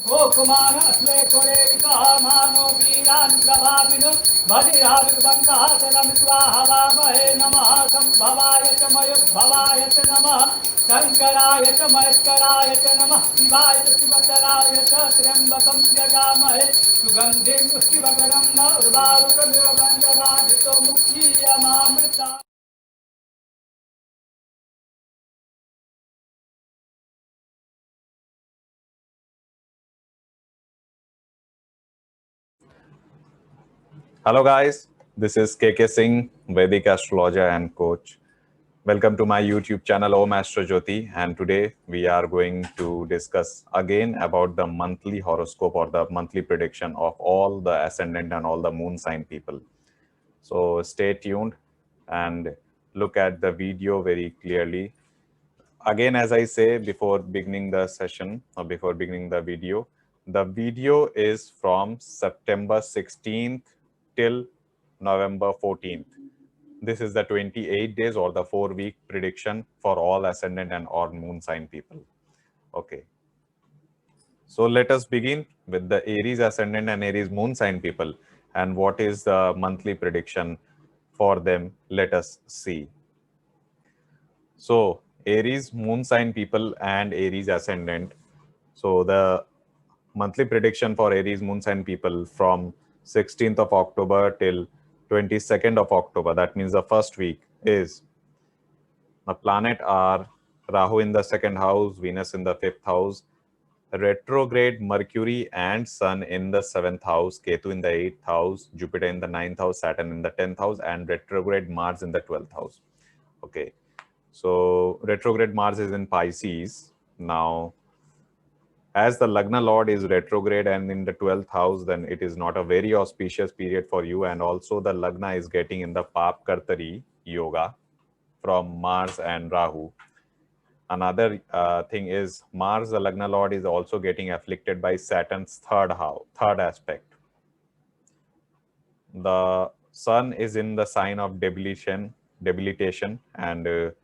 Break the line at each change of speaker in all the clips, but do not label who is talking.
गोकुमार अस्ले कोरे मानो वीरान् प्रभाविनो भजिराविर्वन्तः तनं स्वाहवामहे नमः संभवाय च मयुद्भवाय च नमः शङ्कराय च महेश्वराय च नमः शिवाय च शिवतराय च त्र्यम्बकं यजामहे सुगन्धिं पुष्टिवकरं उर्वारुकमिव वन्दनादितो मुक्तीयमामृता।
Hello guys, this is KK Singh, Vedic astrologer and coach. Welcome to my YouTube channel Om Astro Jyoti, and today we are going to discuss again about the monthly horoscope or the monthly prediction of all the ascendant and all the moon sign people. So stay tuned and look at the video very clearly. Again, as I say before beginning the session or before beginning the video is from September 16th till November 14th. This is the 28 days or the 4-week prediction for all ascendant and all moon sign people. Okay. So let us begin with the Aries ascendant and Aries moon sign people. And what is the monthly prediction for them? Let us see. So Aries moon sign people and Aries ascendant. So the monthly prediction for Aries moon sign people from 16th of October till 22nd of October, that means the first week, is the planet are Rahu in the second house, Venus in the fifth house, retrograde Mercury and Sun in the seventh house, Ketu in the eighth house, Jupiter in the ninth house, Saturn in the 10th house, and retrograde Mars in the 12th house. Okay. So retrograde Mars is in Pisces. Now, as the Lagna Lord is retrograde and in the 12th house, then it is not a very auspicious period for you. And also the Lagna is getting in the Pap Kartari yoga from Mars and Rahu. Another thing is Mars, the Lagna Lord, is also getting afflicted by Saturn's third aspect. The Sun is in the sign of debilitation, and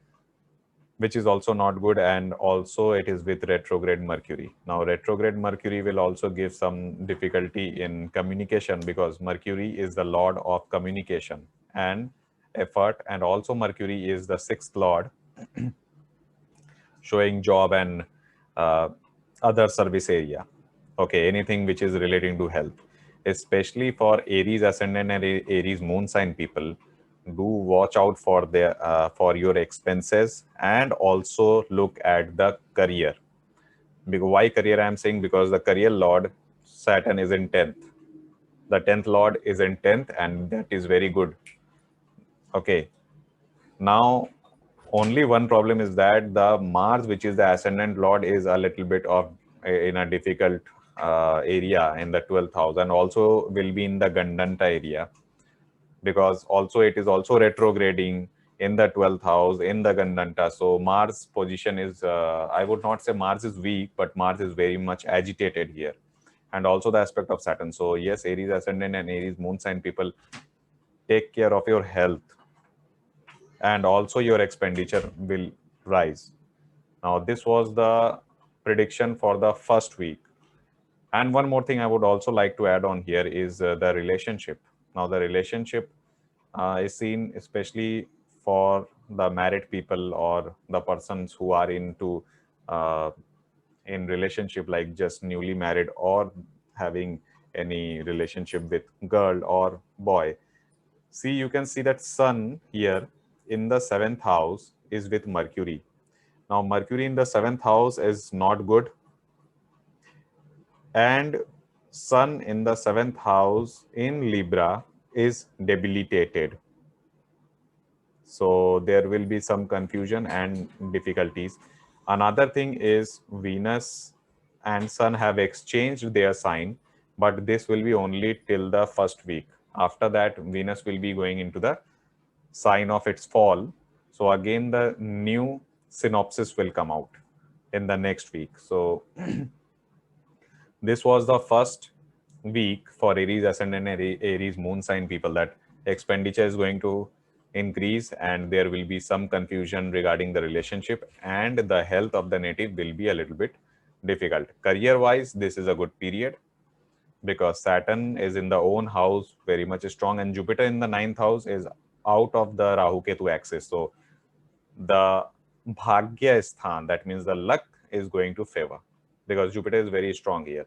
which is also not good, and also it is with retrograde Mercury. Now retrograde Mercury will also give some difficulty in communication because Mercury is the lord of communication and effort, and also Mercury is the sixth lord showing job and other service area. Okay, anything which is relating to health, especially for Aries ascendant and Aries moon sign people. Do watch out for their for your expenses, and also look at the career. Because why career I'm saying? Because the career lord Saturn is in 10th. The 10th lord is in 10th, and that is very good. Okay. Now, only one problem is that the Mars, which is the ascendant lord, is a little bit of in a difficult area in the 12th house, and also will be in the Gandanta area, because also it is also retrograding in the 12th house in the Gandanta. So Mars position is, I would not say Mars is weak, but Mars is very much agitated here. And also the aspect of Saturn. So yes, Aries ascendant and Aries moon sign people, take care of your health, and also your expenditure will rise. Now, this was the prediction for the first week. And one more thing I would also like to add on here is the relationship. Now, the relationship is seen especially for the married people or the persons who are into in relationship, like just newly married or having any relationship with girl or boy. See, you can see that Sun here in the seventh house is with Mercury. Now, Mercury in the seventh house is not good, and Sun in the seventh house in Libra is debilitated. So there will be some confusion and difficulties. Another thing is Venus and Sun have exchanged their sign, but this will be only till the first week. After that, Venus will be going into the sign of its fall. So again, the new synopsis will come out in the next week. So this was the first week for Aries ascendant and Aries moon sign people, that expenditure is going to increase and there will be some confusion regarding the relationship, and the health of the native will be a little bit difficult. Career wise, this is a good period because Saturn is in the own house, very much strong, and Jupiter in the ninth house is out of the Rahu Ketu axis. So the Bhagya Sthan, that means the luck, is going to favor because Jupiter is very strong here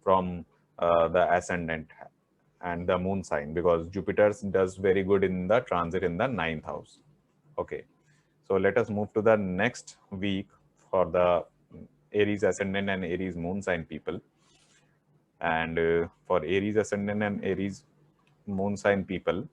from the ascendant and the moon sign, because Jupiter does very good in the transit in the ninth house. Okay, so let us move to the next week for the Aries ascendant and Aries moon sign people. And for Aries ascendant and Aries moon sign people,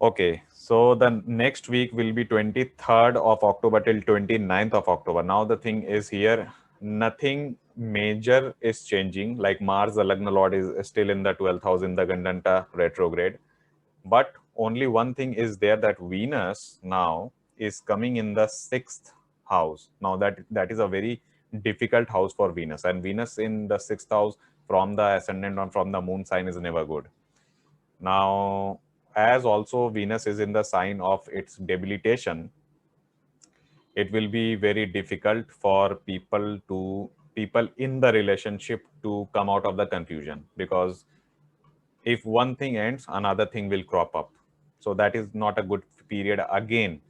okay, so the next week will be 23rd of October till 29th of October. Now the thing is here, nothing major is changing. Like Mars, the Lagna Lord, is still in the 12th house in the Gandanta retrograde. But only one thing is there, that Venus now is coming in the 6th house. Now that is a very difficult house for Venus, and Venus in the 6th house from the ascendant or from the moon sign is never good. Now, as also Venus is in the sign of its debilitation, it will be very difficult for people in the relationship to come out of the confusion, because if one thing ends, another thing will crop up. So that is not a good period again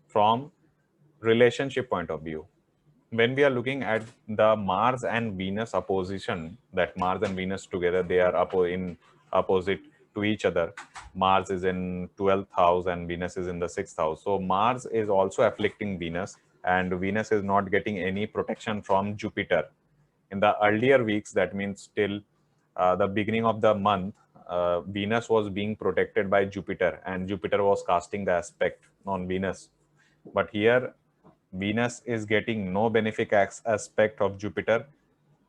from relationship point of view. When we are looking at the Mars and Venus opposition, that Mars and Venus together, they are in opposite to each other. Mars is in 12th house and Venus is in the 6th house. So Mars is also afflicting Venus, and Venus is not getting any protection from Jupiter. In the earlier weeks, that means till the beginning of the month, Venus was being protected by Jupiter, and Jupiter was casting the aspect on Venus. But here, Venus is getting no benefic aspect of Jupiter.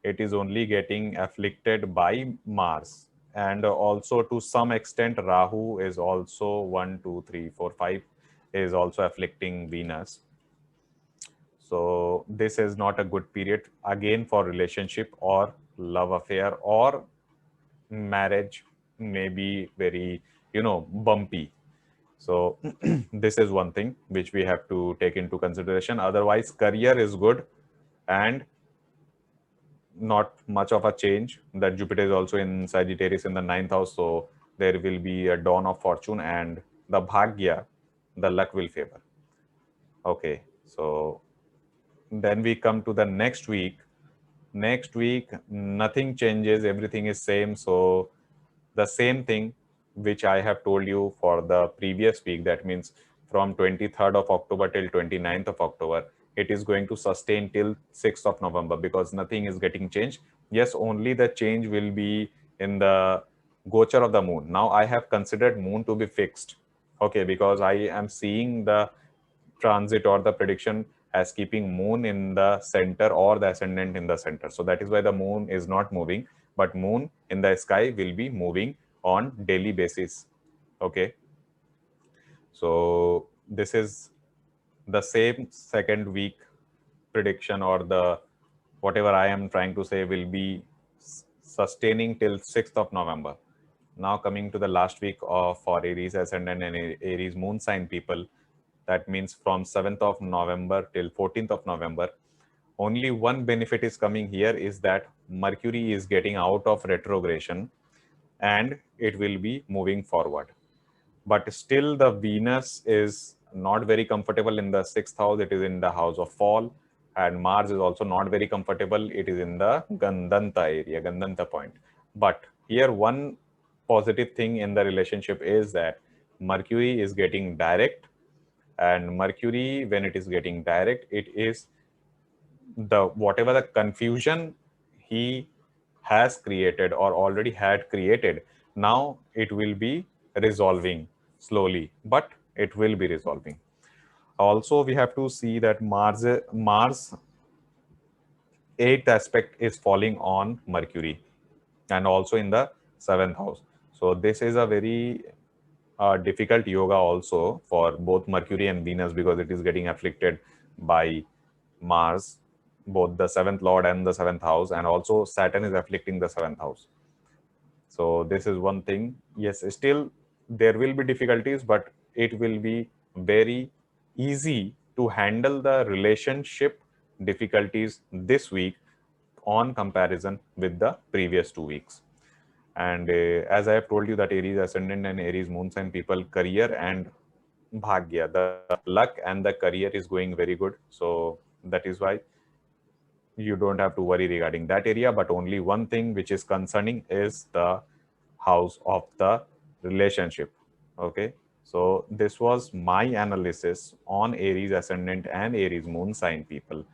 It is only getting afflicted by Mars. And also to some extent, Rahu is also 1, 2, 3, 4, 5 is also afflicting Venus. So this is not a good period again for relationship or love affair, or marriage may be very, bumpy. So this is one thing which we have to take into consideration. Otherwise, career is good and not much of a change. That Jupiter is also in Sagittarius in the ninth house, so there will be a dawn of fortune, and the Bhagya, the luck, will favor. Okay, so then we come to the next week. Next week, nothing changes, everything is same. So the same thing which I have told you for the previous week, that means from 23rd of October till 29th of October, it is going to sustain till 6th of November, because nothing is getting changed. Yes, only the change will be in the gochar of the moon. Now I have considered moon to be fixed, okay, because I am seeing the transit or the prediction as keeping moon in the center or the ascendant in the center. So that is why the moon is not moving, but moon in the sky will be moving on daily basis. Okay, so this is the same second week prediction, or the whatever I am trying to say will be sustaining till 6th of November. Now coming to the last week of for Aries ascendant and Aries moon sign people, that means from 7th of November till 14th of November, only one benefit is coming here, is that Mercury is getting out of retrogression and it will be moving forward. But still the Venus is not very comfortable in the 6th house. It is in the house of fall, and Mars is also not very comfortable. It is in the Gandanta area, Gandanta point. But here one positive thing in the relationship is that Mercury is getting direct, and Mercury, when it is getting direct, it is the whatever the confusion he has created or already had created, now it will be resolving slowly, but it will be resolving. Also, we have to see that Mars 8th aspect is falling on Mercury, and also in the 7th house. So this is a very difficult yoga also for both Mercury and Venus, because it is getting afflicted by Mars, both the 7th lord and the 7th house, and also Saturn is afflicting the 7th house. So this is one thing. Yes, still there will be difficulties, but it will be very easy to handle the relationship difficulties this week on comparison with the previous 2 weeks. And as I have told you that Aries ascendant and Aries moon sign people, career and bhagya, the luck and the career is going very good. So that is why you don't have to worry regarding that area. But only one thing which is concerning is the house of the relationship. Okay. So this was my analysis on Aries ascendant and Aries moon sign people.